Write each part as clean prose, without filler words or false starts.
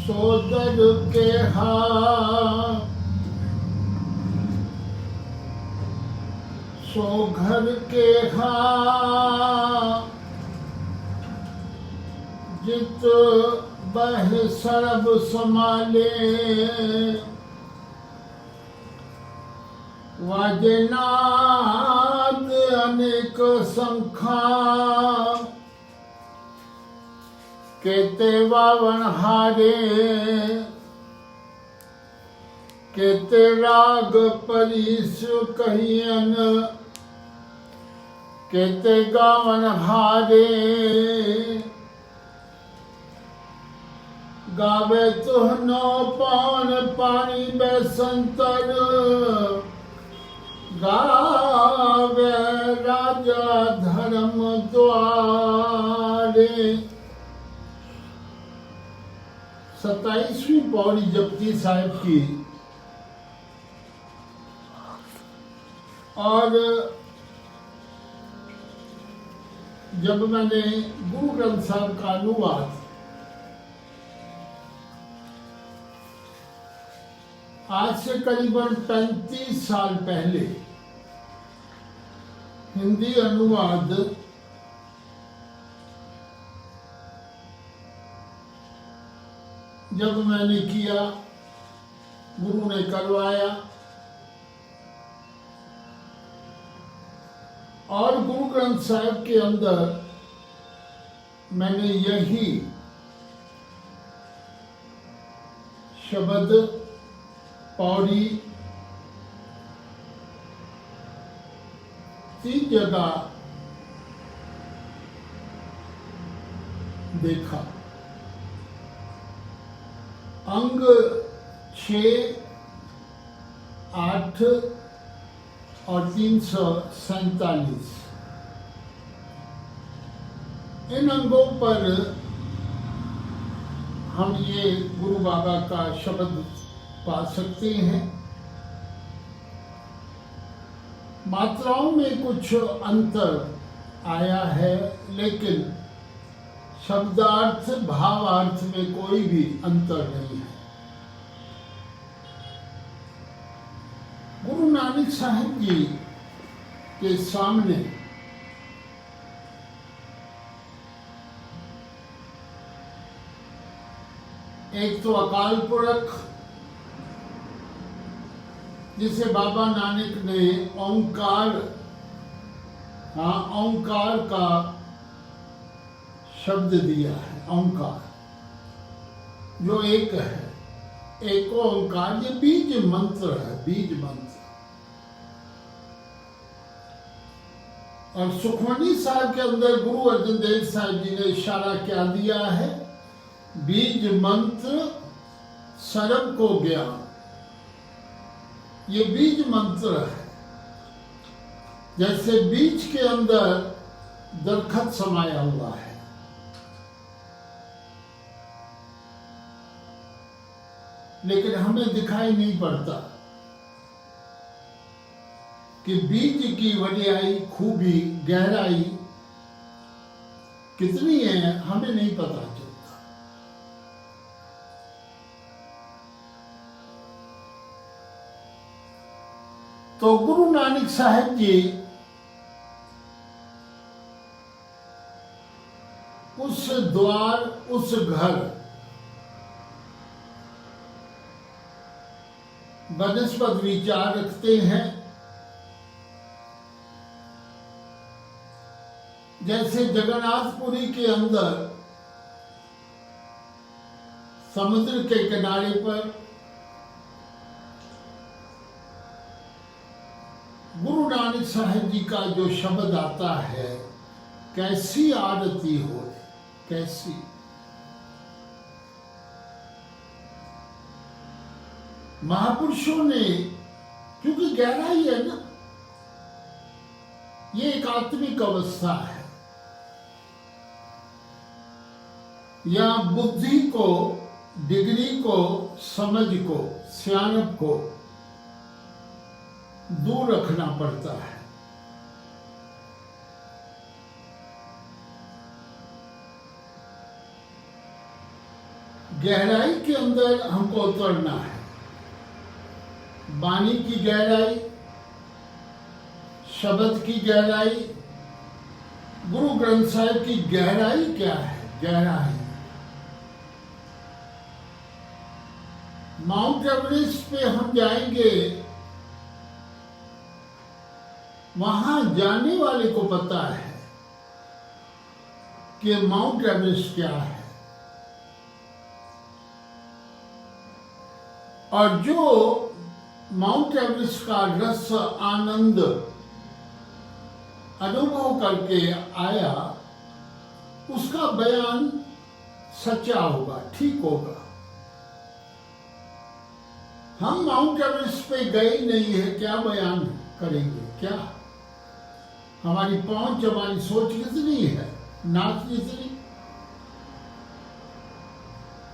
सोदर के सो घर के जित बह सरब समाले वाजनाद अनेक संखा केते वावन हारे केते राग परीस कहियन केते गावन हारे गावे तुहनो पावन पानी बेसंतर गावे राजा धर्म द्वारे। 27वीं पौड़ी जपजी साहिब की। और जब मैंने गुरु ग्रंथ साहब का अनुवाद आज से करीबन 35 साल पहले हिंदी अनुवाद जब मैंने किया, गुरु ने करवाया और गुरु ग्रंथ साहिब के अंदर मैंने यही शब्द पौड़ी 3 जगह देखा। अंग 6, 8 और 347। इन अंगों पर हम ये गुरु बाबा का शब्द पा सकते हैं। मात्राओं में कुछ अंतर आया है, लेकिन शब्दार्थ भावार्थ में कोई भी अंतर नहीं है। गुरु नानक साहब जी के सामने एक तो अकाल पुरख जिसे बाबा नानक ने ओंकार का शब्द दिया है। ओंकार जो एक है, एक ओंकार, ये बीज मंत्र है, बीज मंत्र। और सुखमनी साहब के अंदर गुरु अर्जन देव साहब जी ने इशारा क्या दिया है? बीज मंत्र सर्व को ज्ञान। ये बीज मंत्र है। जैसे बीज के अंदर दरखत समाया हुआ है, लेकिन हमें दिखाई नहीं पड़ता कि बीज की वडियाई, खूबी, गहराई कितनी है, हमें नहीं पता चलता। तो गुरु नानक साहब जी उस द्वार, उस घर बनस्पत विचार रखते हैं। जैसे जगन्नाथपुरी के अंदर समुद्र के किनारे पर गुरु नानक साहब जी का जो शब्द आता है, कैसी आरती हो, कैसी। महापुरुषों ने, क्योंकि गहराई है ना, ये एक आत्मिक अवस्था है। या बुद्धि को, डिग्री को, समझ को, सियानत को दूर रखना पड़ता है। गहराई के अंदर हमको उतरना है। वाणी की गहराई, शब्द की गहराई, गुरु ग्रंथ साहिब की गहराई क्या है? गहराई माउंट एवरेस्ट पे हम जाएंगे, वहां जाने वाले को पता है कि माउंट एवरेस्ट क्या है। और जो माउंट एवरेस्ट का रस आनंद अनुभव करके आया, उसका बयान सच्चा होगा, ठीक होगा। हम माउंट एवरेस्ट पे गए नहीं है, क्या बयान करेंगे? क्या हमारी पहुंच, हमारी सोच कितनी है, नाच कितनी।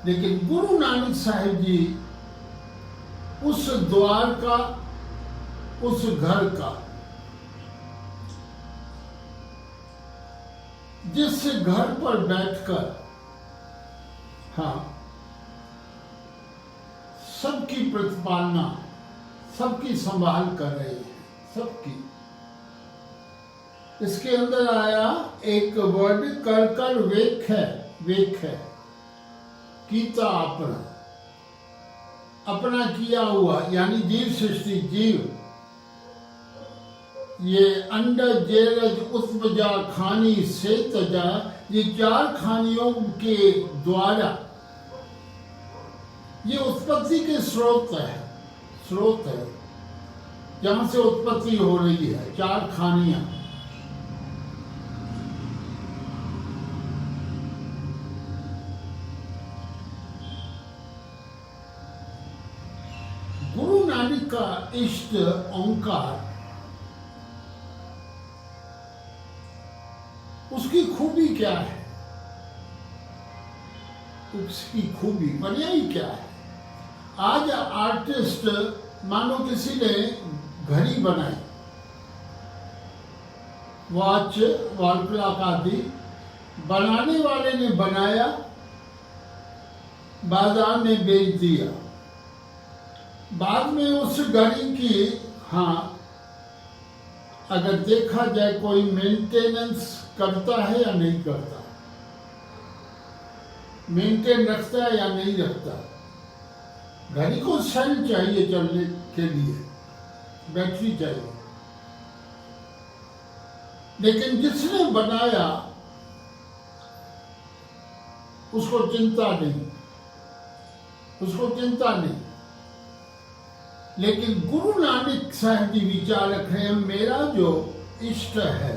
लेकिन गुरु नानक साहिब जी उस द्वार का, उस घर का, जिस घर पर बैठकर सबकी प्रतिपालना, सबकी संभाल कर रहे हैं, सबकी। इसके अंदर आया एक वर्ड, कर वेख है, वेख है, कीता अपना, अपना किया हुआ, यानी जीव सृष्टि, जीव। ये अंडज, जेरज, उत्पजा, खानी, से तजा, ये 4 खानियों के द्वारा ये उत्पत्ति के स्रोत है, स्रोत है, जहां से उत्पत्ति हो रही है। 4 खानियां, गुरु नानक का इष्ट ओंकार, उसकी खूबी क्या है? उसकी खूबी, बढ़ियाई क्या है? आज आर्टिस्ट, मानो किसी ने घड़ी बनाई, वॉच, वॉल क्लॉक आदि, बनाने वाले ने बनाया, बाजार में बेच दिया। बाद में उस घड़ी की, अगर देखा जाए, कोई मेंटेनेंस करता है या नहीं करता, मेंटेन रखता है या नहीं रखता। घड़ी को सेल चाहिए चलने के लिए, बैटरी चाहिए, लेकिन जिसने बनाया उसको चिंता नहीं, उसको चिंता नहीं। लेकिन गुरु नानक साहब जी विचार रख रहे हैं, मेरा जो इष्ट है,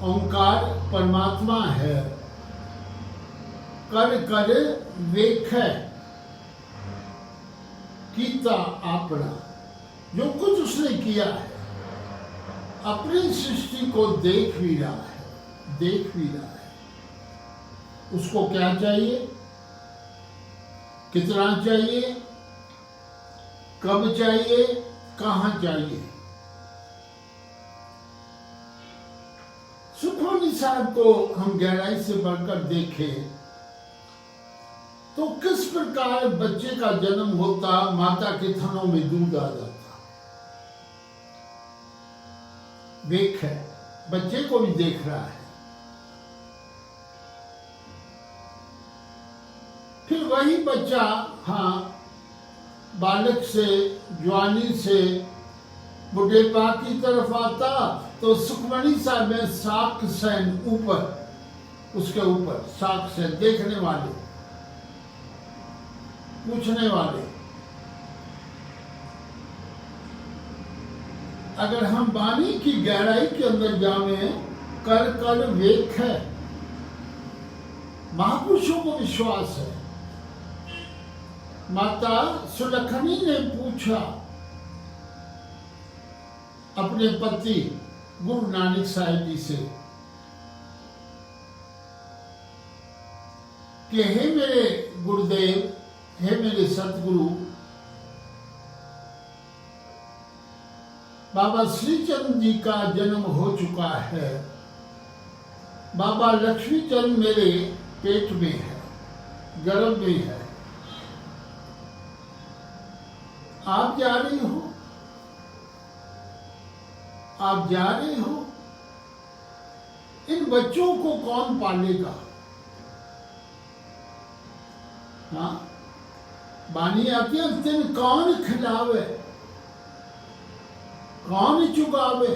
ओंकार परमात्मा है, कर वेख है, कीता आपना, जो कुछ उसने किया है, अपनी सृष्टि को देख भी रहा है, देख भी रहा है। उसको क्या चाहिए, कितना चाहिए, कब चाहिए, कहां चाहिए। सुखमनी साहब को हम गहराई से बढ़कर देखें तो किस प्रकार बच्चे का जन्म होता, माता के थनों में दूध आ जाता। देख है, बच्चे को भी देख रहा है। फिर वही बच्चा बालक से, जवानी से बुढ़ेपा की तरफ आता, तो सुखमनी साहब में साख सैन ऊपर, उसके ऊपर साख सैन, देखने वाले, पूछने वाले। अगर हम वाणी की गहराई के अंदर जावे, कर वेख है, महापुरुषों को विश्वास है। माता सुलखनी ने पूछा अपने पति गुरु नानक साहिब जी से कि हे मेरे गुरुदेव, हे मेरे सतगुरु, बाबा श्रीचंद जी का जन्म हो चुका है, बाबा लक्ष्मीचंद मेरे पेट में है, गर्भ में है। आप जा रही हो, आप जा रहे हो, इन बच्चों को कौन पालेगा? हाँ, बानी आती है, दिन कौन खिलावे, कौन चुगावे?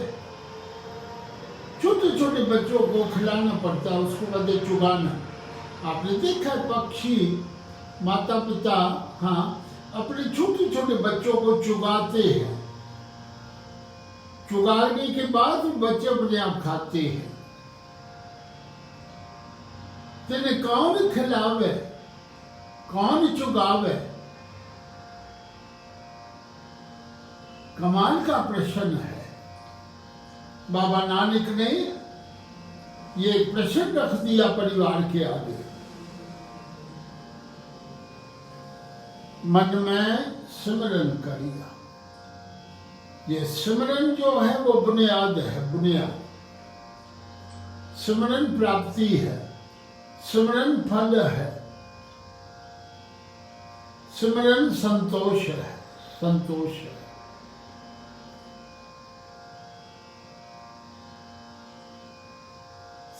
छोटे छोटे बच्चों को खिलाना पड़ता है, उसको बदले चुगाना। आपने देखा है पक्षी, माता पिता, हाँ, अपने छोटे छोटे बच्चों को चुगाते हैं। चुगाने के बाद बच्चे अपने आप खाते हैं। तेने कौन खिलावे, कौन चुगावे? कमाल का प्रश्न है। बाबा नानक ने ये एक प्रश्न रख दिया परिवार के आगे। मन में सिमरन करिया। ये सिमरन जो है वो बुनियाद है, बुनियाद। सिमरन प्राप्ति है, सिमरन फल है, सिमरन संतोष है, संतोष है।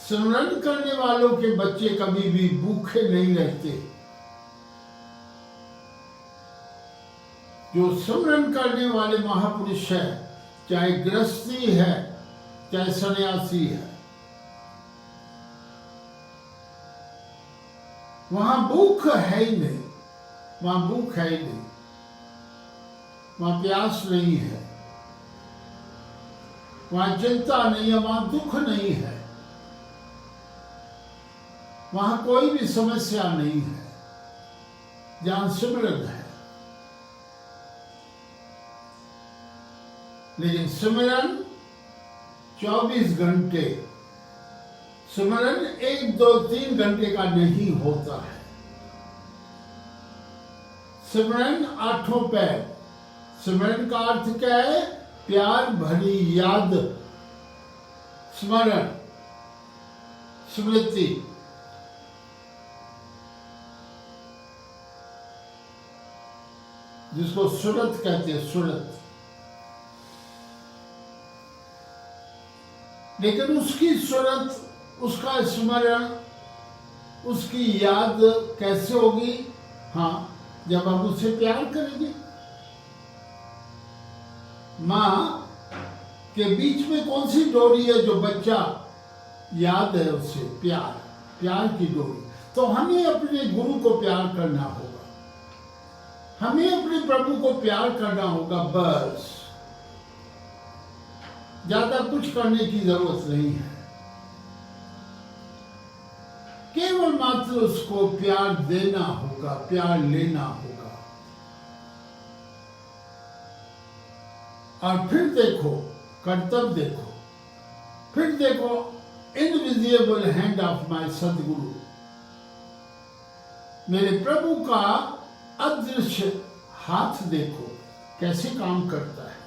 सिमरन करने वालों के बच्चे कभी भी भूखे नहीं रहते। जो सिमरन करने वाले महापुरुष है, चाहे गृहस्थी है, चाहे सन्यासी है, वहां भूख है ही नहीं, वहां भूख है ही नहीं, वहां प्यास नहीं है, वहां चिंता नहीं है, वहां दुख नहीं है, वहां कोई भी समस्या नहीं है, जहां सिमरन है। लेकिन सिमरन 24 घंटे, सिमरन 1, 2, 3 घंटे का नहीं होता है। सिमरन 8 पैर। सिमरन का अर्थ क्या है? प्यार भरी याद, स्मरण, स्मृति। जिसको सुरत कहते हैं, सुरत। लेकिन उसकी सुरत, उसका स्मरण, उसकी याद कैसे होगी? हाँ, जब हम उससे प्यार करेंगे। माँ के बीच में कौन सी डोरी है जो बच्चा याद है उससे? प्यार, प्यार की डोरी। तो हमें अपने गुरु को प्यार करना होगा, हमें अपने प्रभु को प्यार करना होगा, बस। ज्यादा कुछ करने की जरूरत नहीं है। केवल मात्र उसको प्यार देना होगा, प्यार लेना होगा। और फिर देखो कर्तव्य, देखो फिर देखो इनविजिबल हैंड ऑफ माय सदगुरु, मेरे प्रभु का अदृश्य हाथ देखो कैसे काम करता है,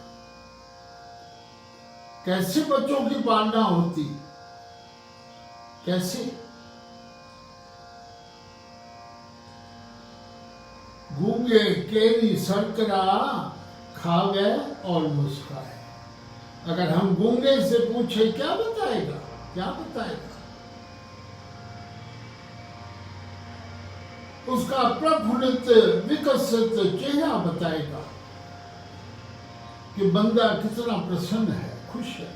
कैसे बच्चों की पालना होती, कैसे गूंगे केरी सरकरा खावे और मुस्काए। अगर हम गूंगे से पूछे क्या बताएगा, क्या बताएगा? उसका प्रफुल्लित विकसित चेहरा बताएगा कि बंदा कितना प्रसन्न है, खुश है,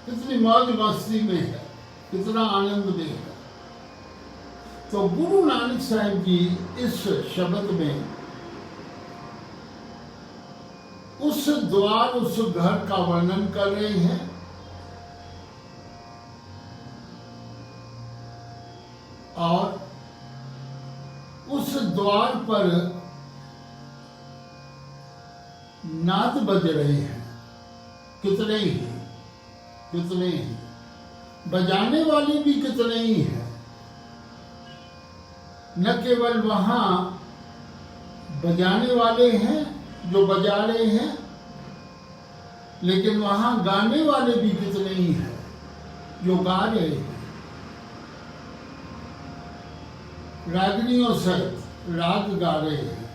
कितनी मौज मस्ती में है, कितना आनंद में है। तो गुरु नानक साहिब जी इस शब्द में उस द्वार, उस घर का वर्णन कर रहे हैं। और उस द्वार पर नाद बज रहे हैं, कितने ही, कितने ही, बजाने वाले भी कितने ही हैं। न केवल वहां बजाने वाले हैं जो बजा रहे हैं, लेकिन वहां गाने वाले भी कितने ही हैं जो गा रहे हैं। रागनियों सहित राग गा रहे हैं।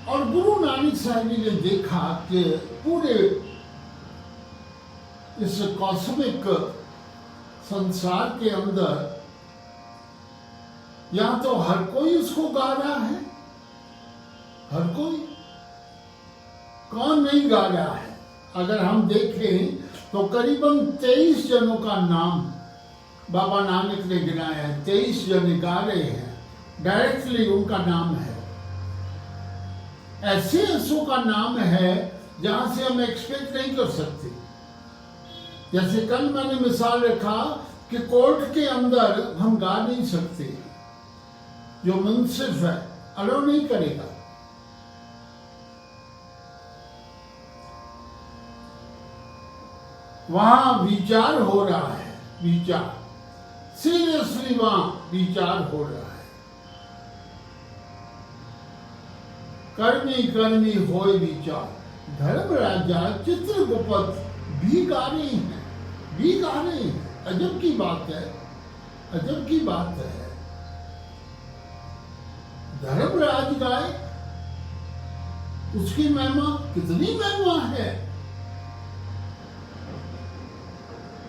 और गुरु नानक साहब जी ने देखा कि पूरे इस कॉस्मिक संसार के अंदर या तो हर कोई उसको गा रहा है, हर कोई, कौन नहीं गा रहा है। अगर हम देखें तो करीबन 23 जनों का नाम बाबा नानक ने गिनाया है। 23 जन गा रहे हैं, डायरेक्टली उनका नाम है। ऐसे ऐसों का नाम है जहां से हम एक्सपेक्ट नहीं कर सकते। जैसे कल मैंने मिसाल रखा कि कोर्ट के अंदर हम गा नहीं सकते, जो मुंसिफ है अलो नहीं करेगा। वहां विचार हो रहा है, विचार सीरियसली वहां विचार हो रहा है। कर्मी कर्मी होए विचार, धर्म राजा चित्रगुप्त भी गा रहे हैं, भी गा रहे हैं। अजब की बात है, अजब की बात है। धर्मराज गाए, उसकी महिमा, कितनी महिमा है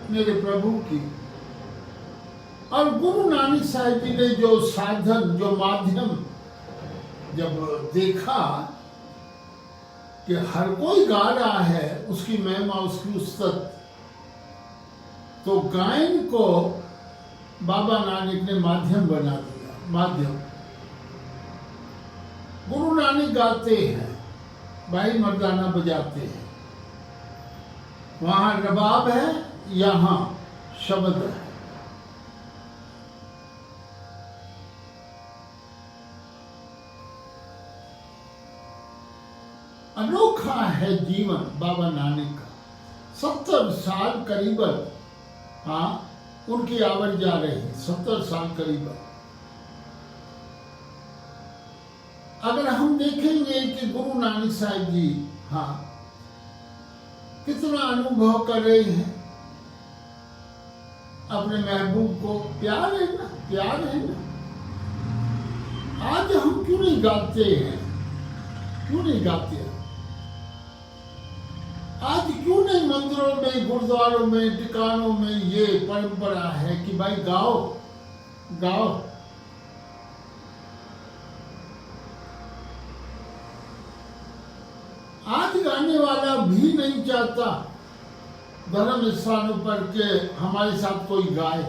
मेरे प्रभु की। और गुरु नानक साहब जी ने जो साधन, जो माध्यम जब देखा कि हर कोई गा रहा है उसकी महिमा, उसकी उस्तत, तो गायन को बाबा नानक ने माध्यम बना दिया। माध्यम, गुरु नानक गाते हैं, भाई मर्दाना बजाते हैं, वहां रबाब है, यहां शब्द है। अनोखा है जीवन बाबा नानक का। 70 साल करीबन, हाँ, उनकी आवर जा रही, 70 साल करीबन। अगर हम देखेंगे कि गुरु नानक साहब जी, हाँ, कितना अनुभव कर रहे हैं अपने महबूब को। प्यार है ना, प्यार है ना। आज हम क्यों नहीं गाते हैं, क्यों नहीं गाते हैं? आज क्यों नहीं मंदिरों में, गुरुद्वारों में, टिकानों में ये परंपरा है कि भाई गाओ, गाओ। आज गाने वाला भी नहीं चाहता धर्म स्थानों पर के हमारे साथ कोई गाए।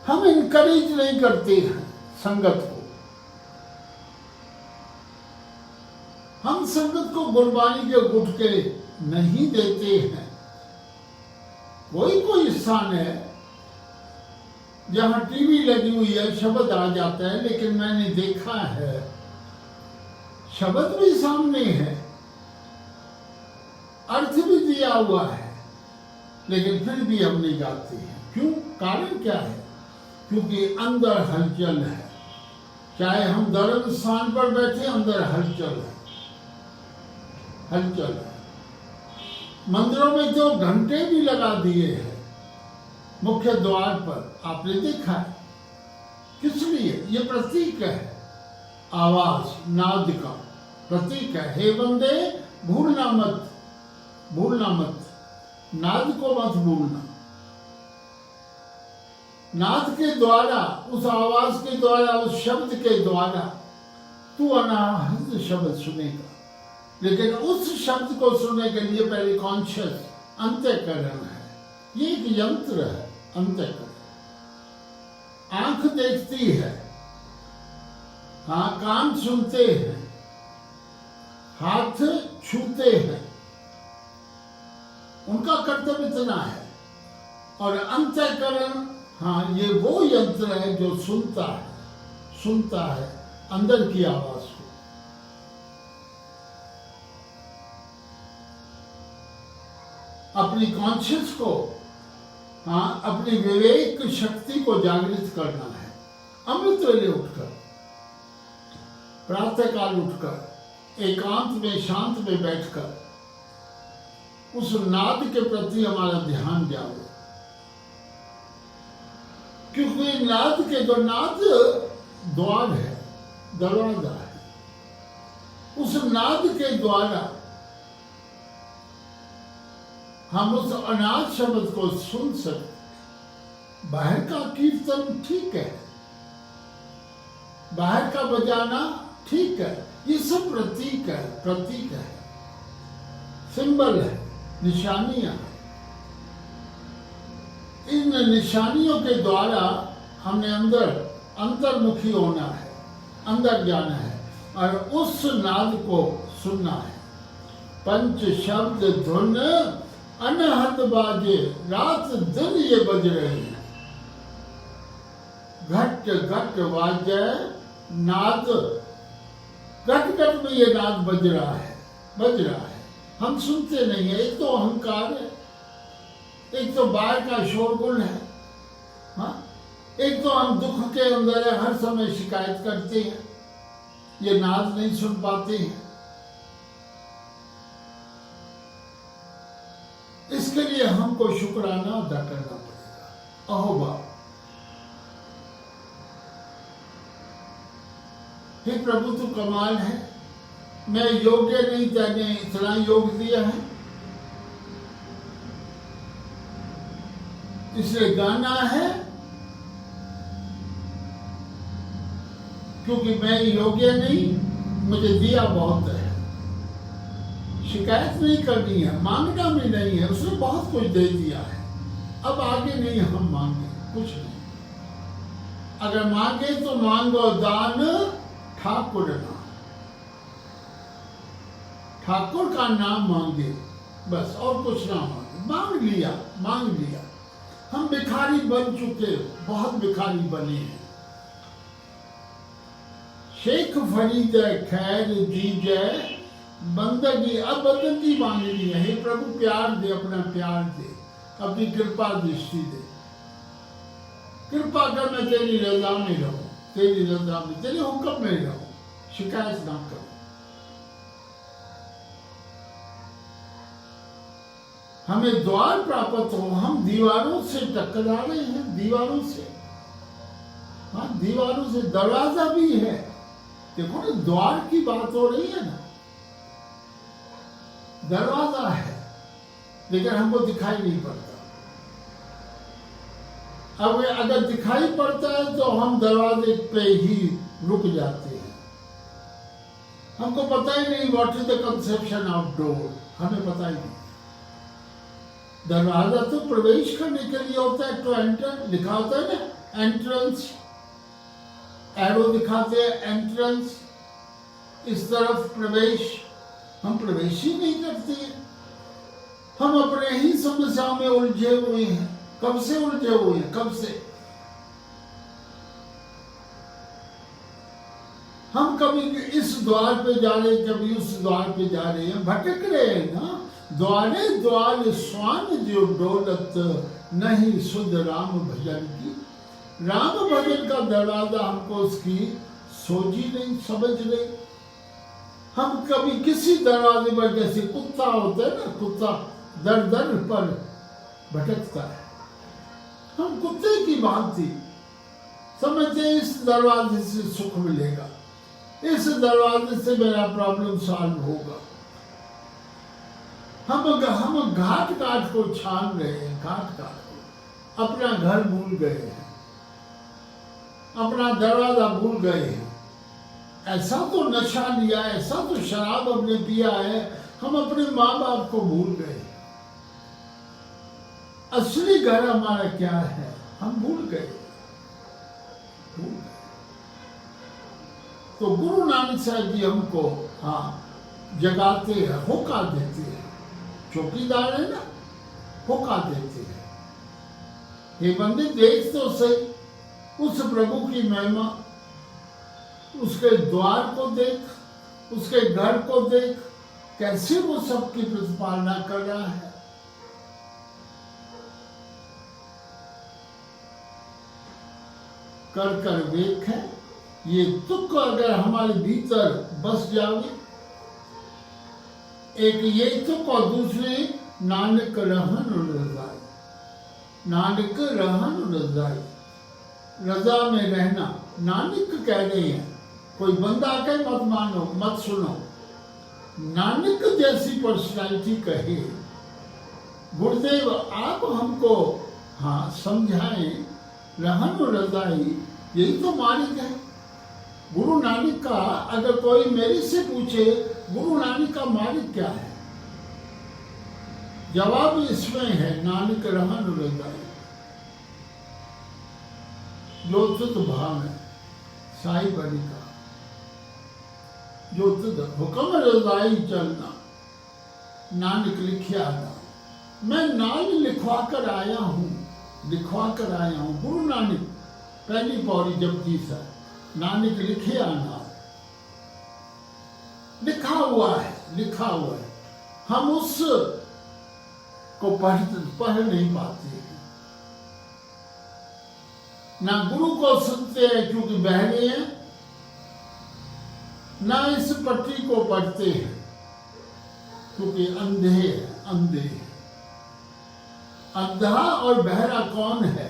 हम इनकरेज नहीं करते हैं संगत को, हम संगत को गुरबानी के गुटके नहीं देते हैं। कोई कोई स्थान है जहां टीवी लगी हुई है, शब्द आ जाता है, लेकिन मैंने देखा है शब्द भी सामने है, अर्थ भी दिया हुआ है, लेकिन फिर भी हम नहीं गाते हैं। क्यों? कारण क्या है? क्योंकि अंदर हलचल है। चाहे हम धर्म स्थान पर बैठे, अंदर हलचल है, हलचल है। मंदिरों में तो घंटे भी लगा दिए हैं मुख्य द्वार पर, आपने देखा है। किस लिए? ये प्रतीक है, आवाज, नाद का प्रतीक है। हे बंदे, भूलना मत, भूलना मत, नाद को मत भूलना। नाद के द्वारा, उस आवाज के द्वारा, उस शब्द के द्वारा तू अनाहत शब्द सुनेगा। लेकिन उस शब्द को सुनने के लिए पहले कॉन्शियस अंतःकरण है। ये एक यंत्र है, अंतःकरण। आंख देखती है, हाँ, कान सुनते हैं, हाथ छूते हैं, उनका कर्तव्य इतना है। और अंतःकरण, हाँ, ये वो यंत्र है जो सुनता है, सुनता है अंदर की आवाज को। अपनी कॉन्शियस को, हाँ, अपनी विवेक शक्ति को जागृत करना है। अमृत वेले उठकर, प्रातःकाल उठकर, एकांत में, शांत में बैठकर उस नाद के प्रति हमारा ध्यान जाए। क्योंकि नाद के जो नाद द्वार है, दरवाजा है, उस नाद के द्वारा हम उस अनाद शब्द को सुन सकते। बाहर का कीर्तन ठीक है, बाहर का बजाना ठीक है, ये सब प्रतीक है, सिंबल है, निशानियां हैं। इन निशानियों के द्वारा हमने अंतर्मुखी होना है, अंदर जाना है और उस नाद को सुनना है। पंच शब्द धुन अनहद बाजे, रात दिन ये बज रहे हैं। घट घट वाजे नाद, घट घट में ये नाद बज रहा है। हम सुनते नहीं है। एक तो अहंकार है, एक तो बाहर का शोरगुल है, हाँ? एक तो हम दुख के अंदर है, हर समय शिकायत करते हैं, ये नाद नहीं सुन पाते हैं। इसके लिए हमको शुक्राना अदा करना पड़ेगा। अहोबा, हे प्रभु तू कमाल है, मैं योग्य नहीं, तेने इतना योग दिया है, इसलिए गाना है क्योंकि मैं योग्य नहीं, मुझे दिया बहुत है। शिकायत नहीं करनी है, मांगना भी नहीं है, उसने बहुत कुछ दे दिया है। अब आगे नहीं हम मांगे कुछ नहीं। अगर मांगे तो मांगो दान ठाकुर नाम, ठाकुर का नाम मांगे बस, और कुछ ना मांगे। मांग लिया। हम भिखारी बन चुके, बहुत भिखारी बने हैं। शेख फरीद खैर दीजिए बंदगी, अब बंदगी मांगनी है। हे प्रभु प्यार दे, अपना प्यार दे, अपनी कृपा दृष्टि दे। कृपा कर मैं तेरी रजा में रहूं, तेरी रजा में, तेरे हुक्म में रहूं, शिकायत ना करूं। हमें द्वार प्राप्त हो, हम दीवारों से टकरा रहे हैं, दीवारों से, हाँ दीवारों से। दरवाजा भी है, देखो ना, द्वार की बात हो रही है ना, दरवाजा है, लेकिन हमको दिखाई नहीं पड़ता। अब अगर दिखाई पड़ता है तो हम दरवाजे पे ही रुक जाते हैं। हमको पता ही नहीं what is the conception of door, हमें पता ही नहीं। दरवाजा तो प्रवेश करने के लिए होता है, टू एंटर लिखा होता है ना, एंट्रेंस, एरो दिखाते हैं एंट्रेंस, इस तरफ प्रवेश। हम प्रवेश ही नहीं करते हैं। हम अपने ही समस्याओं में उलझे हुए हैं। कब से उलझे हुए हैं, कब से? हम कभी इस द्वार पे जा रहे, कभी उस द्वार पे जा रहे हैं, भटक रहे हैं ना। द्वारे द्वार स्वान जो डोलत, नहीं सुध राम भजन की। राम भजन का दरवाजा हमको उसकी सोची नहीं, समझ नहीं। हम कभी किसी दरवाजे पर, जैसे कुत्ता होता है ना, कुत्ता दर दर पर भटकता है, हम कुत्ते की भांति समझते इस दरवाजे से सुख मिलेगा, इस दरवाजे से मेरा प्रॉब्लम सॉल्व होगा। हम घाट घाट को छान रहे हैं, घाट घाट को। अपना घर भूल गए हैं, अपना दरवाजा भूल गए हैं। ऐसा तो नशा लिया, ऐसा तो शराब हमने पिया है, हम अपने माँ बाप को भूल गए। असली घर हमारा क्या है, हम भूल गए। तो गुरु नानक साहब जी हमको जगाते हैं, होका देते हैं। चौकीदार है ना, होका देते हैं। ये बंदे देख तो सही उस प्रभु की महिमा, उसके द्वार को देख, उसके घर को देख, कैसे वो सबकी प्रतिपालना कर रहा है। कर कर वेख है, ये दुख अगर हमारे भीतर बस जावे, एक ये दुख और दूसरी नानक रहन रजाई, नानक रहन रजाई। रजा में रहना। नानक कह रहे हैं, कोई बंदा आके मत मानो, मत सुनो। नानक जैसी पर्सनालिटी कहे, गुरुदेव आप हमको हाँ समझाएं, रहन रजाई यही तो मालिक है। गुरु नानक का अगर कोई मेरे से पूछे गुरु नानक का मालिक क्या है, जवाब इसमें है नानक रहन रजाई। जो तुद भाव है साई बड़ी का, जो तुद हुक्म रजाई चलना, नानक लिखिया ना। मैं नाम लिखवा कर आया हूँ, लिखवा कर आया हूँ। गुरु नानक पहली पौड़ी जपजी सा, नानक लिखे आना, लिखा हुआ है, लिखा हुआ है। हम उस को पढ़ नहीं पाते हैं, ना गुरु को सुनते हैं क्योंकि बहरे हैं, ना इस पट्टी को पढ़ते हैं क्योंकि अंधे हैं, अंधे हैं। अंधा और बहरा कौन है?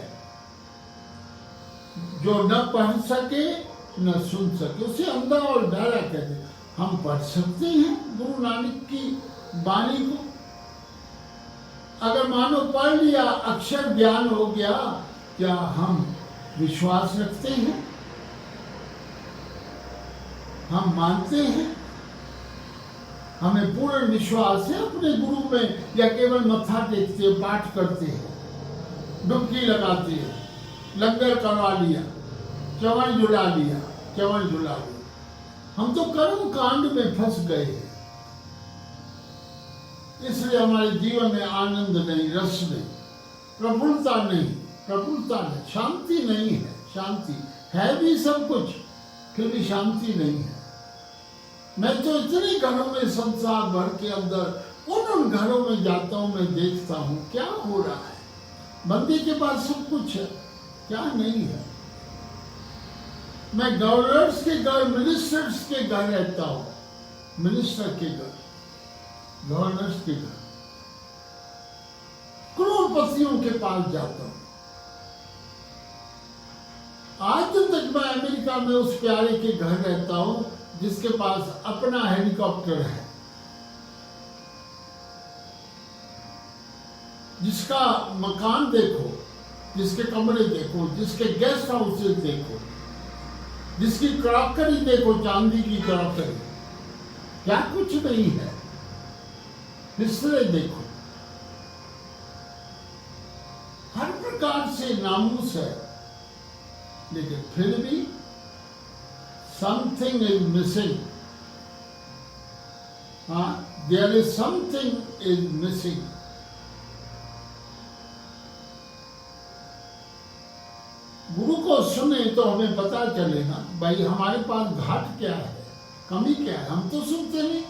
जो न पढ़ सके न सुन सके, उसे अंधा और बहरा कहते हैं। हम पढ़ सकते हैं गुरु नानक की वाणी को, अगर मानो पढ़ लिया, अक्षर ज्ञान हो गया, क्या हम विश्वास रखते हैं? हम मानते हैं? हमें पूर्ण विश्वास है अपने गुरु में, या केवल मत्था टेकते, पाठ करते हैं, डुबकी लगाते हैं, लंगर करवा लिया, चवन झुला लिया, चवन झुला लिया। हम तो कर्म कांड में फंस गए हैं, इसलिए हमारे जीवन में आनंद नहीं, रस नहीं, प्रफुल्लता नहीं, प्रफुल्लता नहीं, शांति नहीं है। शांति है भी सब कुछ, फिर भी शांति नहीं है। मैं तो इतने घरों में, संसार भर के अंदर उन घरों में जाता हूँ, मैं देखता हूँ क्या हो रहा है। बंदे के पास सब कुछ है, क्या नहीं है। मैं गवर्नर्स के घर, मिनिस्टर्स के घर रहता हूँ, मिनिस्टर के घर, गवर्नर्स के घर, करोड़पतियों के पास जाता हूँ। आज तक मैं अमेरिका में उस प्यारे के घर रहता हूँ जिसके पास अपना हेलीकॉप्टर है, जिसका मकान देखो, जिसके कमरे देखो, जिसके गेस्ट हाउसेस देखो, जिसकी क्रॉकरी देखो, चांदी की क्रॉकरी, क्या कुछ नहीं है। हिस्ट्री देखो, हर प्रकार से नामूस है, लेकिन फिर भी something is missing. There is something is missing. गुरु को सुने तो हमें पता चलेगा भाई हमारे पास घाट क्या है, कमी क्या है। हम तो सुनते नहीं,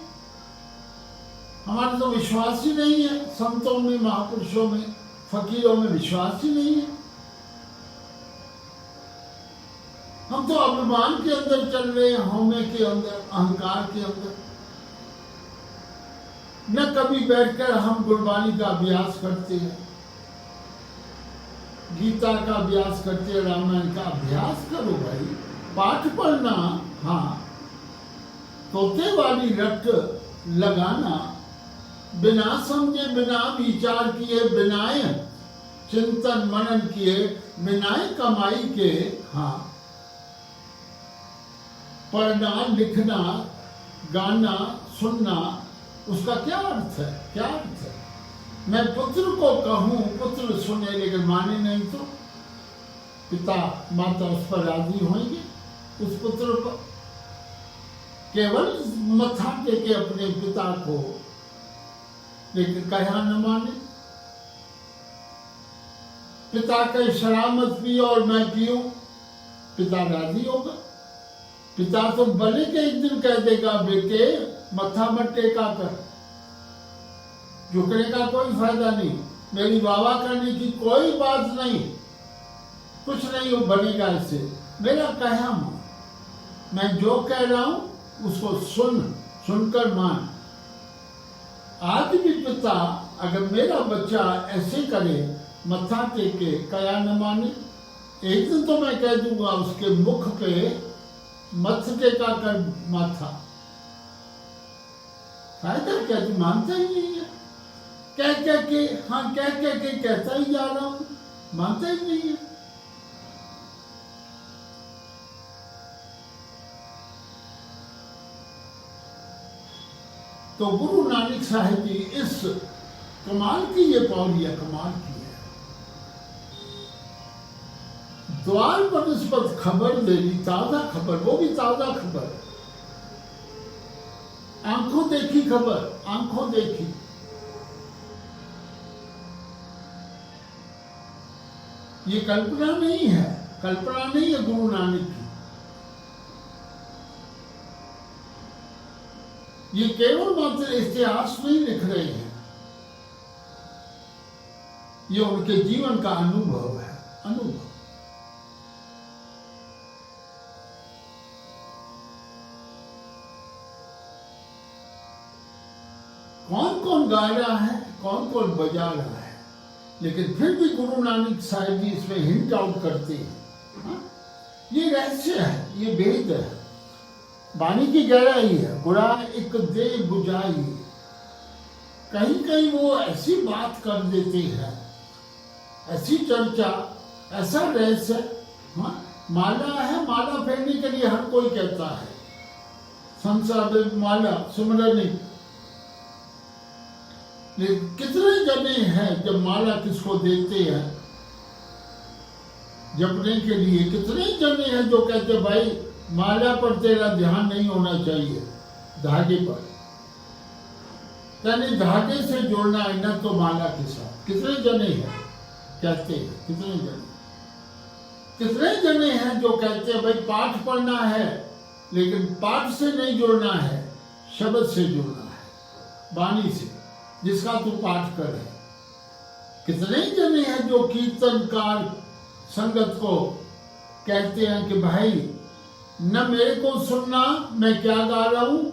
हमारा तो विश्वास ही नहीं है। संतों में, महापुरुषों में, फकीरों में विश्वास ही नहीं है। हम तो अभिमान के अंदर चल रहे हैं, हौमे के अंदर, अहंकार के अंदर। न कभी बैठकर हम गुरबानी का अभ्यास करते हैं, गीता का अभ्यास करते हैं, रामायण का अभ्यास करो भाई। पाठ पढ़ना, हाँ, तोते वाली रट लगाना, बिना समझे, बिना विचार किए, बिना चिंतन मनन किए, बिना कमाई के, हाँ, पढ़ना, लिखना, गाना, सुनना, उसका क्या अर्थ है? क्या अर्थ है? मैं पुत्र को कहूँ पुत्र सुने, लेकिन माने नहीं तो पिता माता उस पर राजी होंगे, उस पुत्र पर। केवल मत्था टेके अपने पिता को, लेकिन कहा न माने। पिता का शराब मत पियो और मैं पीऊं, पिता राजी होगा? पिता तो भले के एक दिन कह देगा बेटे मत्था मत टेका कर, झुकने का कोई फायदा नहीं, मेरी वावा करने की कोई बात नहीं, कुछ नहीं बनेगा इससे। मेरा कहा मान, मैं जो कह रहा हूं उसको सुनकर मान। आज भी पिता अगर मेरा बच्चा ऐसे करे, मत्था टेके, कया न माने, एक दिन तो मैं कह दूंगा उसके मुख पे मत टेका कर माथा। फायदा क्या, तू मानता ही नहीं है। कह के कहता ही जा रहा हूं, मानता ही नहीं है। तो गुरु नानक साहिब जी इस कमाल की ये पौड़ी है, कमाल की है। द्वार पर निस्बत खबर लेनी, ताजा खबर, वो भी ताजा खबर, आंखों देखी खबर, आंखों देखी। ये कल्पना नहीं है, कल्पना नहीं है गुरु नानक की। ये केवल मात्र इतिहास नहीं लिख रहे हैं, ये उनके जीवन का अनुभव है, अनुभव। कौन कौन गा रहा है, कौन कौन बजा रहा है, लेकिन फिर भी गुरु नानक साहिब जी इसमें हिंट आउट करते हैं। हाँ? ये रहस्य है, ये भेद है, वाणी की गहराई है। गुरा एक दे बुझाई, कहीं कहीं वो ऐसी बात कर देते हैं, ऐसी चर्चा, ऐसा रहस्य। हाँ, माला है, माला फेरने के लिए हर कोई कहता है, संसार में माला सुमरनी, लेकिन कितने जने हैं जब माला किसको देते हैं जपने के लिए, कितने जने हैं जो कहते भाई माला पर तेरा ध्यान नहीं होना चाहिए, धागे पर, यानी धागे से जोड़ना है ना, तो माला के साथ। कितने जने हैं कहते हैं, कितने जने हैं जो कहते हैं भाई पाठ पढ़ना है, लेकिन पाठ से नहीं जोड़ना है, शब्द से जोड़ना है, वाणी से, जिसका तू पाठ कर है। कितने जने हैं जो कीर्तनकार संगत को कहते हैं कि भाई न मेरे को सुनना मैं क्या गा रहा हूं,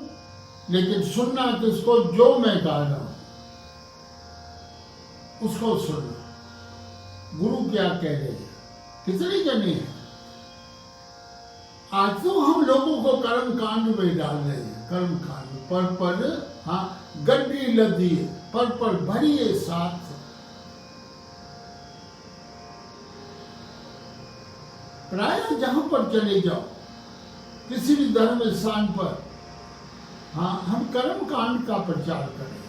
लेकिन सुनना किसको, जो मैं गा रहा हूं उसको सुनना, गुरु क्या कह रहे हैं। कितने जने हैं। आज तो हम लोगों को कर्म कांड में डाल रहे हैं, कर्म कांड पर हाँ गड्डी लदी पर भरिए साथ। प्राय जहां पर चले जाओ, किसी भी धर्म स्थान पर, हाँ हम कर्म कांड का प्रचार करें।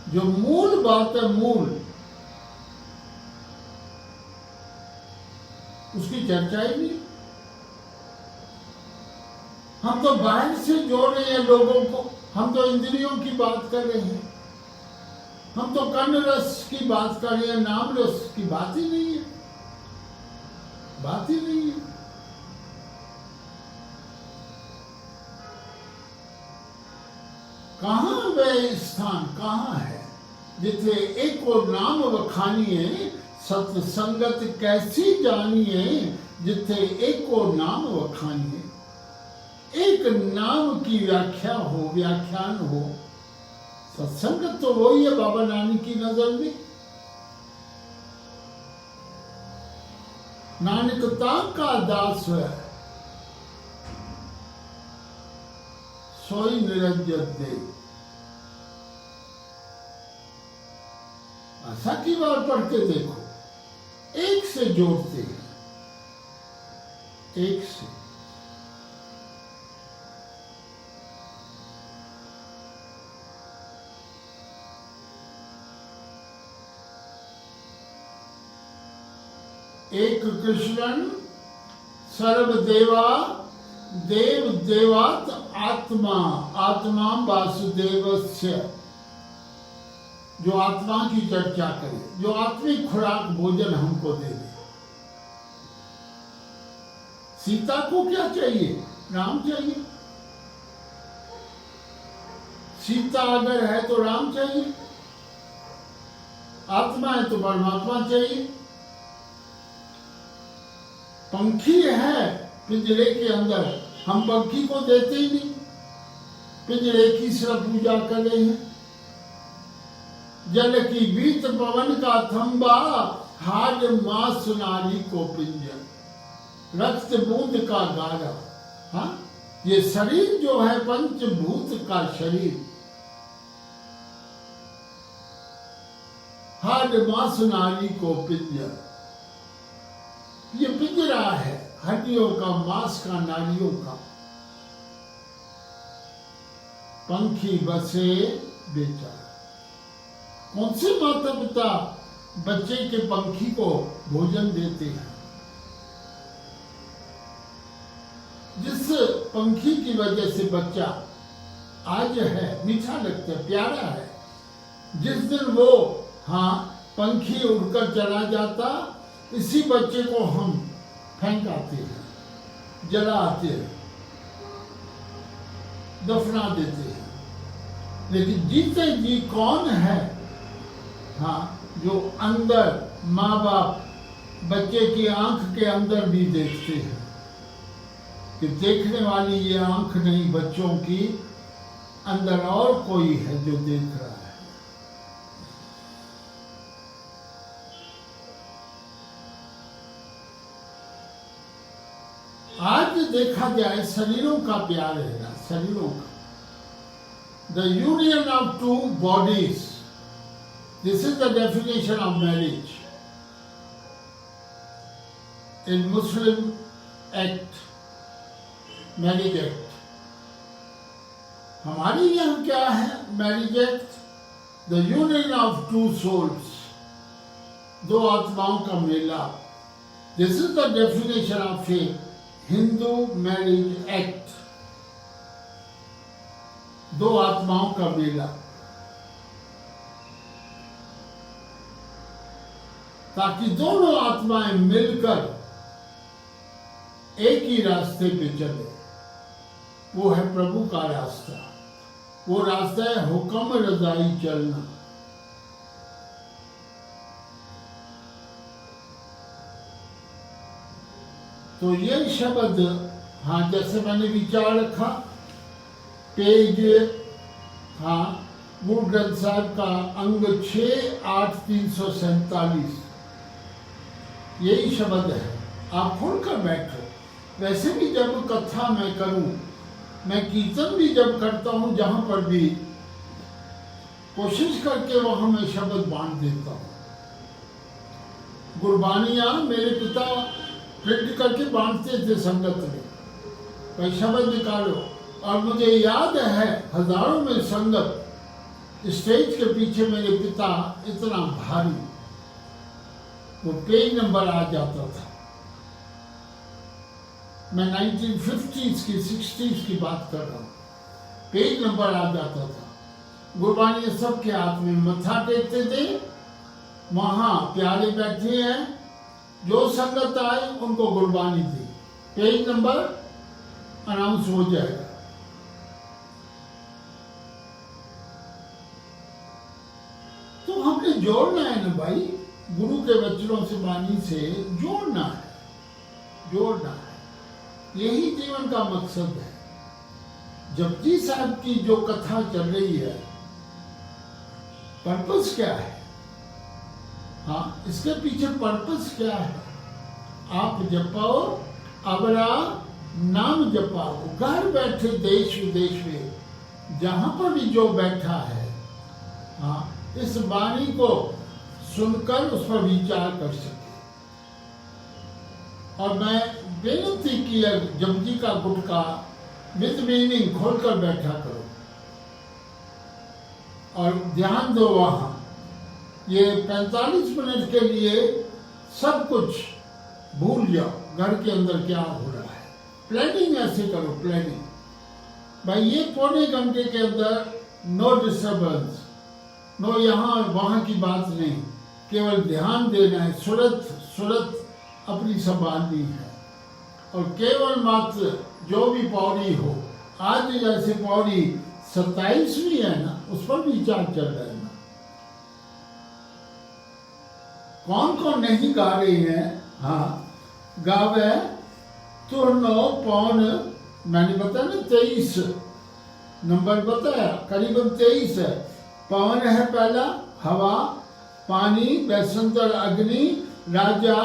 जो मूल बात है, मूल, उसकी चर्चा ही नहीं। हम तो बाहर से जोड़ रहे हैं लोगों को, हम तो इंद्रियों की बात कर रहे हैं, हम तो कर्ण रस की बात कर रहे हैं, नाम रस की बात ही नहीं है, बात ही नहीं है। कहां वह स्थान, कहां है जिथे एक और नाम वखानिए, सत्संगत कैसी जानिए, जिथे एक और नाम वखानिए। एक नाम की व्याख्या हो, व्याख्यान हो, सत्संगत तो वही है बाबा नानक की नजर में। नानकता का दास है, सोई निरंजन दे। आशा की बार पढ़ के देखो, एक से जोड़ते हैं, एक से। एक कृष्णन सर्वदेवा, देव देवात आत्मा, आत्मा वासुदेवस्य। जो आत्मा की चर्चा करे, जो आत्मिक खुराक भोजन हमको दे दे। सीता को क्या चाहिए, राम चाहिए। सीता अगर है तो राम चाहिए, आत्मा है तो परमात्मा चाहिए। पंखी है पिंजरे के अंदर, हम पंखी को देते ही नहीं, पिंजरे की सिर्फ पूजा कर रहे हैं। जल की बीत पवन का थंबा, हाड मांस नारी को पिंजर, रक्त बूंद का गारा। हाँ, ये शरीर जो है पंचभूत का शरीर, हाड मांस नारी को पिंजर, ये पिंजरा है हड्डियों का, मांस का, नारियों का। पंखी बसे बेचारा, कौन से माता पिता बच्चे के पंखी को भोजन देते हैं? जिस पंखी की वजह से बच्चा आज है मीठा लगता है, प्यारा है, जिस दिन वो हाँ पंखी उड़कर चला जाता, इसी बच्चे को हम फेंक आते हैं, जला आते हैं, दफना देते हैं। लेकिन जीते जी कौन है हाँ जो अंदर माँ बाप बच्चे की आंख के अंदर भी देखते हैं कि देखने वाली ये आंख नहीं, बच्चों की अंदर और कोई है जो देख रहा है। आज देखा जाए शरीरों का प्यार है ना, शरीरों का, the union of two bodies, this is the definition of marriage in Muslim act, marriage act. हमारे यहाँ क्या है marriage act? The union of two souls, दो आत्माओं का मेला। This is the definition of a Hindu marriage act, दो आत्माओं का मेला, ताकि दोनों आत्माएं मिलकर एक ही रास्ते पे चले। वो है प्रभु का रास्ता, वो रास्ता है हुक्म रजाई चलना। तो ये शब्द हाँ जैसे मैंने विचार रखा, पेज हाँ गुरु ग्रंथ साहब का अंग 6-8-347, यही शब्द है। आप खोलकर बैठो। वैसे भी जब कथा मैं करूं, मैं कीर्तन भी जब करता हूं, जहां पर भी कोशिश करके वहां मैं शब्द बांट देता हूं। गुरबानियां मेरे पिता प्रिंट करके बांटते थे संगत में, भाई शब्द निकालो। और मुझे याद है हजारों में संगत, स्टेज के पीछे मेरे पिता इतना भारी, वो पेज नंबर आ जाता था। मैं 1950s की 60s की बात कर रहा हूँ, पेज नंबर आ जाता था। गुरबानी सबके हाथ में, मत्था टेकते थे, वहां प्यारे बैठे हैं, जो संगत आए उनको गुरबानी दी, पेज नंबर अनाउंस हो जाएगा। तो हमने जोड़ना है ना भाई, गुरु के वचनों से, वाणी से जोड़ना है, जोड़ना है। यही जीवन का मकसद है। जपजी साहब की जो कथा चल रही है, पर्पस क्या है? हाँ, इसके पीछे पर्पस क्या है? आप जपाओ, अबरा नाम जपाओ। घर बैठे देश विदेश में जहां पर भी जो बैठा है, हाँ, इस वाणी को सुनकर उस पर विचार कर सके। और मैं बेनती की, जपजी का गुटका विद मीनिंग खोलकर बैठा करो और ध्यान दो वहां। ये 45 मिनट के लिए सब कुछ भूल जाओ, घर के अंदर क्या हो रहा है। प्लानिंग ऐसे करो, प्लानिंग भाई। ये पौने घंटे के अंदर नो डिस्टर्बेंस, नो यहाँ वहां की बात नहीं, केवल ध्यान देना है। सूरत अपनी संभालनी है और केवल मात्र जो भी पौड़ी हो, आज जैसे पौड़ी 27वीं है ना, उस पर विचार चल रहा है ना। कौन कौन नहीं गा रहे हैं? हाँ, गावे तो 9 पौन, मैंने बताया ना 23 नंबर बताया, करीबन 23 है। पवन है पहला, हवा, पानी, वैश्वानर अग्नि, राजा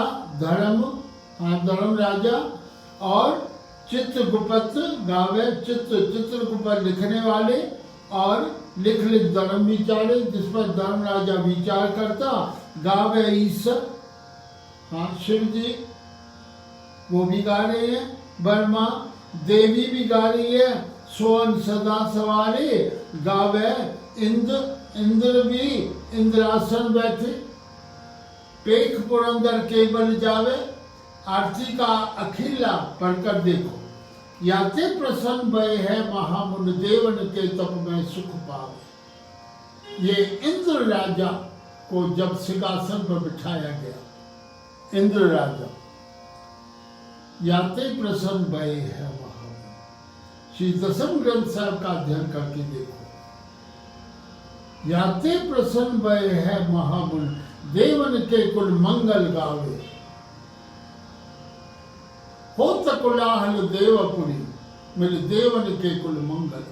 धर्म, धर्म राजा, और चित्रगुप्त गावे, चित्रगुप्त लिखने वाले, और लिख धर्म विचारे, जिस पर धर्म राजा विचार करता, गावे ईश्वर, शिव जी वो भी गा रहे हैं, ब्रह्मा देवी भी गा रही है, सोन सदा सवारे, गावे इंद्र भी इंद्रासन बैठे, पेख पुरंदर केवल जावे, आरती का अखिला पढ़कर देखो, याते प्रसन्न भय है महामुनि देवन के तप में सुख पावे। ये इंद्र राजा को जब सिंहासन पर बिठाया गया, इंद्र राजा, याते प्रसन्न भय है महामुनि, श्री दसम ग्रंथ साहब का अध्ययन करके देखो, याते प्रसन्न भय है महामुनि देवन के कुल मंगल गावे, हो तकुलाहल देवपुरी मेरे देवन के कुल मंगल।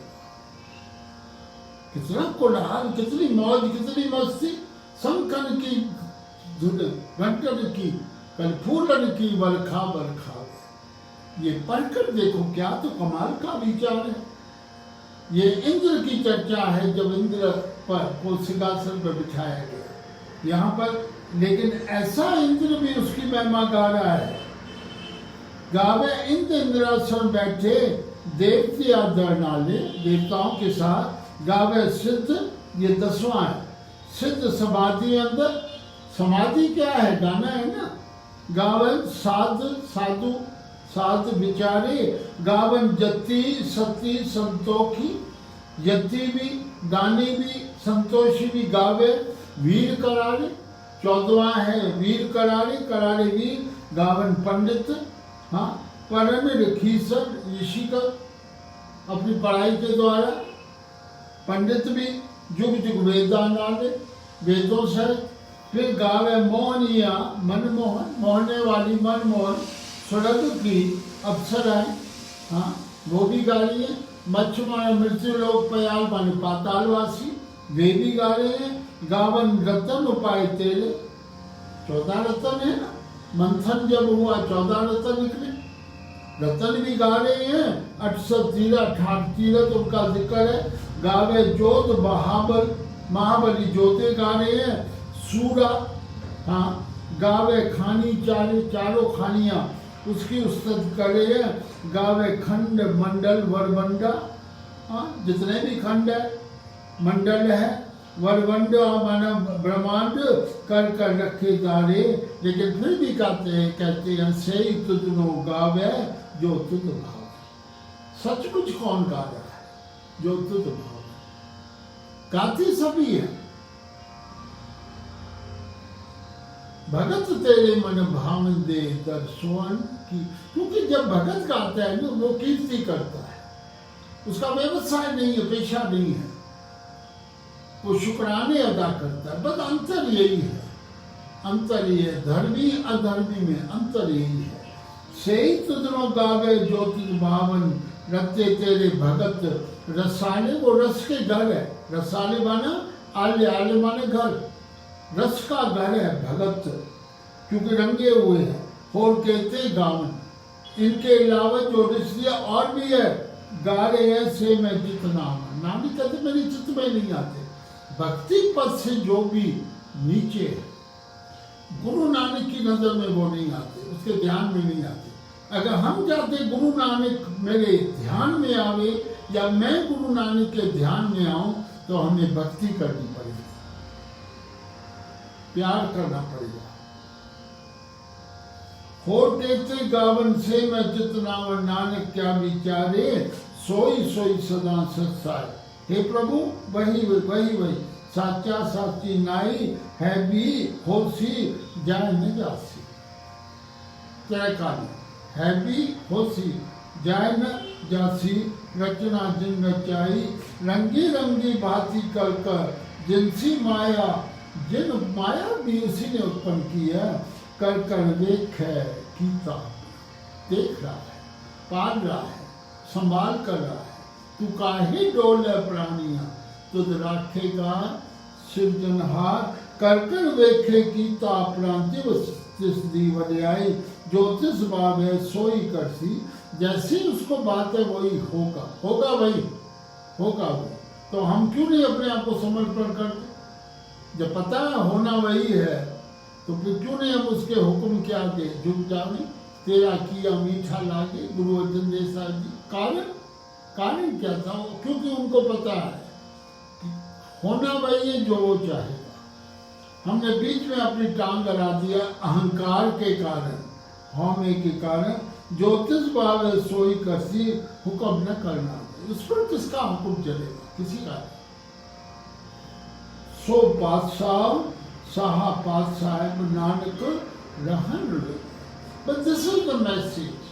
कितना कोलाहल, कितनी मौज, कितनी मस्ती, शंखन की धुन, घंटन की, कलफूलन की, बरखा बरखा। ये पढ़कर देखो, क्या तो कमाल का विचार है। ये इंद्र की चर्चा है, जब इंद्र पर को सिंहासन पर बिठाया गया यहाँ पर, लेकिन ऐसा इंद्र भी उसकी महिमा गा रहा है, गावे इंद्रासन बैठे देवती आदरणाले, देवताओं के साथ गावे सिद्ध, ये 10वां है, सिद्ध समाधि अंदर, समाधि क्या है, गाना है ना, गावन साधु साध विचारे, गावन जति सती संतोखी, यति भी दानी भी संतोषी भी, गावे वीर करारे, 14वां है वीर करारे, करारे वीर, गावन पंडित, हाँ परम ऋषिसर, ऋषि का अपनी पढ़ाई के द्वारा, पंडित भी जुग जुग वेदानाले, वेदों से। फिर गावे मोहनिया मनमोहन, मोहने वाली मनमोहन, स्वर्ग की अप्सराएं, हाँ वो भी गा रही है, मच्छुमार मृत्यु लोक पयाल माने पातालवासी, वे भी गा रहे हैं, गावन रतन उपाय तेरे, 14 रतन है ना, मंथन जब हुआ 14 रतन निकले, रतन भी गा रहे हैं, 68 तीरथ उनका जिक्र है, गावे जोत महाबली जोते गा रहे हैं, सूरा, हाँ गावे खानी चारों खानियां उसकी उस्तत कर रहे हैं, गावे खंड मंडल वरवंडा, हाँ जितने भी खंड है मंडल है, वरवंड माना ब्रह्मांड कर कर रखे दारे, लेकिन फिर भी कहते हैं से ही तुझनो गावे जो तुझ भाव। सचमुच कौन गा रहा है, जो तुझ भाव। गाते सभी है, भगत तेरे मन भावन दे दर्शन की, क्योंकि जब भगत गाता है ना, वो कीर्ति करता है, उसका व्यवसाय नहीं है, पेशा नहीं है, वो शुक्राने अदा करता है, बस अंतर यही है, अंतर ये है, धर्मी अधर्मी में अंतर यही है। से ही तुझनो गावे जो तुझ भावन, रते तेरे भगत रसाले, वो रस के घर है, रसाले माना आले, आले माने घर, रस का घर है भगत, क्योंकि रंगे हुए हैं, और कहते गावन। इनके अलावा जो ऋषि और भी है, गा रहे हैं से मैं जितना नाम ही कहते, मेरी चित्त में नहीं आते, भक्ति पद से जो भी नीचे है, गुरु नानक की नजर में वो नहीं आते, उसके ध्यान में नहीं आते। अगर हम चाहते गुरु नानक मेरे ध्यान में आवे, या मैं गुरु नानक के ध्यान में आऊं, तो हमें भक्ति करनी पड़ेगी, प्यार करना पड़ेगा। होर कहते गावन से मैं जितना नानक क्या विचारे, सोई सोई सदा सत्साय। हे प्रभु वही साचा साची नाई है भी होसी जाय न जासी, त्रैकाली है भी होसी जाय न जासी, रचना जिन रचाई रंगी रंगी भांति कर कर, जिनसी माया जिन माया भी उसी ने उत्पन्न की है, कर कर देख है कीता, देख रहा है, पाल रहा है, संभाल कर रहा है, तू काहे डोले प्राणिया, तुझ राखेगा सिरजनहार कर कर देखे की तापरांति तिस दी वड्याई, जो तिस बात है सोई करसी, जैसी उसको बात है वही होगा, होगा भाई, होगा भाई। तो हम क्यों नहीं अपने आप को समर्पण करते? जब पता है होना वही है तो फिर क्यों नहीं हम उसके हुक्म के आगे झुक जाए? तेरा किया मीठा लागे, गुरु अर्जन देव साहब जी। कारण क्या था? क्योंकि उनको पता है कि होना वही है जो वो चाहेगा। हमने बीच में अपनी टांग अड़ा दिया अहंकार के कारण, होने के कारण। ज्योतिष भाव सोई करसी, हुक्म न करना। उस पर किसका हुक्म चलेगा? किसी का नहीं। सो बादशाह साहा बादशाह नानक रहन ले। But this is the message.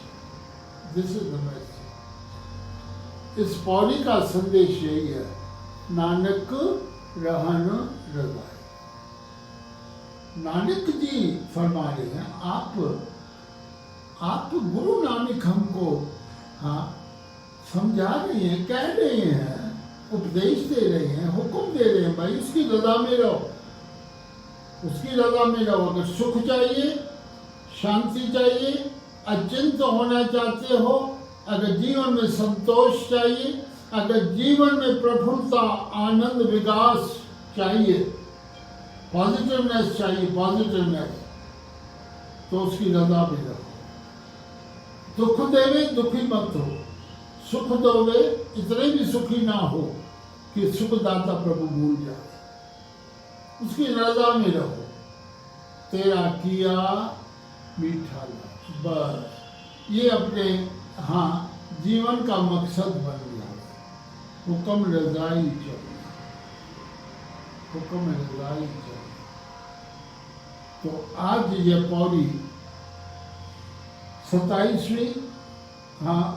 This is the message. इस पौड़ी का संदेश यही है, नानक रहन रजाए। नानक जी फरमा रहे हैं, आप गुरु नानक हमको समझा रहे हैं, कह रहे हैं, उपदेश दे रहे हैं, हुक्म दे रहे हैं, भाई उसकी रजा में रहो, उसकी रजा में रहो। अगर सुख चाहिए, शांति चाहिए, अचिंत होना चाहते हो, अगर जीवन में संतोष चाहिए, अगर जीवन में प्रफुल्लता, आनंद, विकास चाहिए, पॉजिटिवनेस चाहिए, पॉजिटिवनेस, तो उसकी रजा में रहो। दुख देवे दुखी मत हो, सुख दोगे इतने भी सुखी ना हो कि सुखदाता प्रभु भूल जाए। उसकी रजा में रहो। तेरा किया मीठा लागे, बस ये अपने जीवन का मकसद बन गया। हुक्म रजाई चलो, हुक्म रजाई चलो। तो आज ये पौड़ी 27वीं,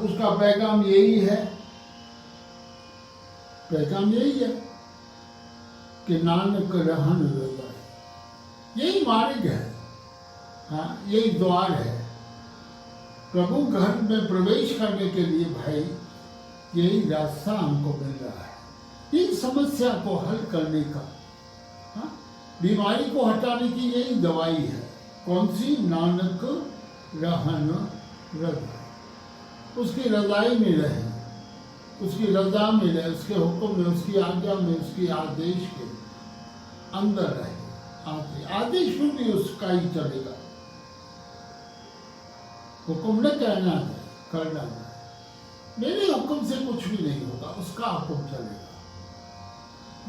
उसका पैगाम यही है, पैगाम यही है कि नानक रहन रजाए। यही मार्ग है, यही द्वार है प्रभु घर में प्रवेश करने के लिए। भाई यही रास्ता हमको मिल रहा है, इस समस्या को हल करने का, बीमारी को हटाने की यही दवाई है। कौन सी? नानक रहन रजाए। उसकी रजाई में रहे, उसकी रजा में रहे, उसके हुक्म में, उसकी आज्ञा में, उसकी आदेश के अंदर रहे। आदेश में भी उसका ही चलेगा। हुक्म न कहना है, करना है। मेरे हुक्म से कुछ भी नहीं होगा, उसका हुक्म चलेगा।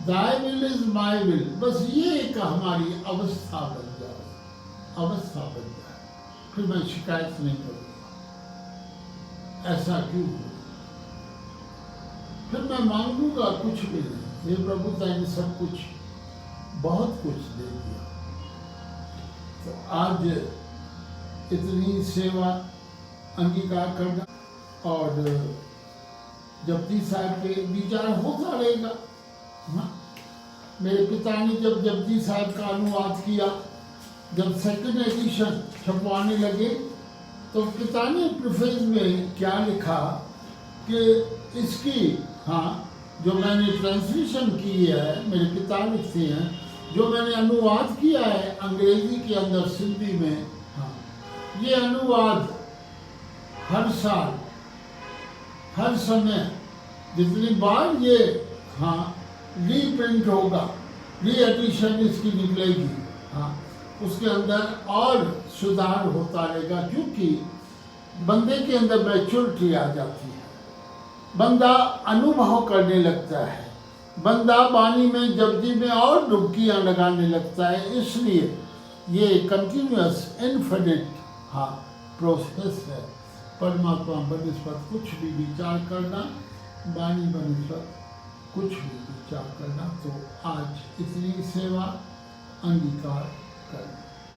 Thy will is my will, बस ये एक हमारी अवस्था बन जाए, अवस्था बन जाए, फिर मैं शिकायत नहीं करूँगा ऐसा क्यों हो। फिर मैं मांगूंगा कुछ भी नहीं। हे प्रभु तैने सब कुछ, बहुत कुछ दे दिया। तो आज इतनी सेवा अंगीकार करना, और जपजी साहब पे विचार होता रहेगा। मेरे पिता ने जब जपजी साहब का अनुवाद किया, जब सेकंड एडिशन छपवाने लगे, तो पिता ने प्रीफेस में क्या लिखा कि इसकी जो मैंने ट्रांसलेशन की है, मेरे पिता लिखते हैं, जो मैंने अनुवाद किया है अंग्रेजी के अंदर सिंधी में, ये अनुवाद हर साल, हर समय, जितनी बार ये रीप्रिंट होगा, री एडिशन इसकी निकलेगी, उसके अंदर और सुधार होता रहेगा। क्योंकि बंदे के अंदर मैच्योरिटी आ जाती है, बंदा अनुभव करने लगता है, बंदा वाणी में, जपजी में और डुबकियां लगाने लगता है। इसलिए ये कंटिन्यूअस इनफिनिट प्रोसेस है। परमात्मा बनिस्पत कुछ भी विचार करना, वाणी बनिस्पत कुछ भी विचार करना। तो आज इतनी सेवा अंगीकार करना।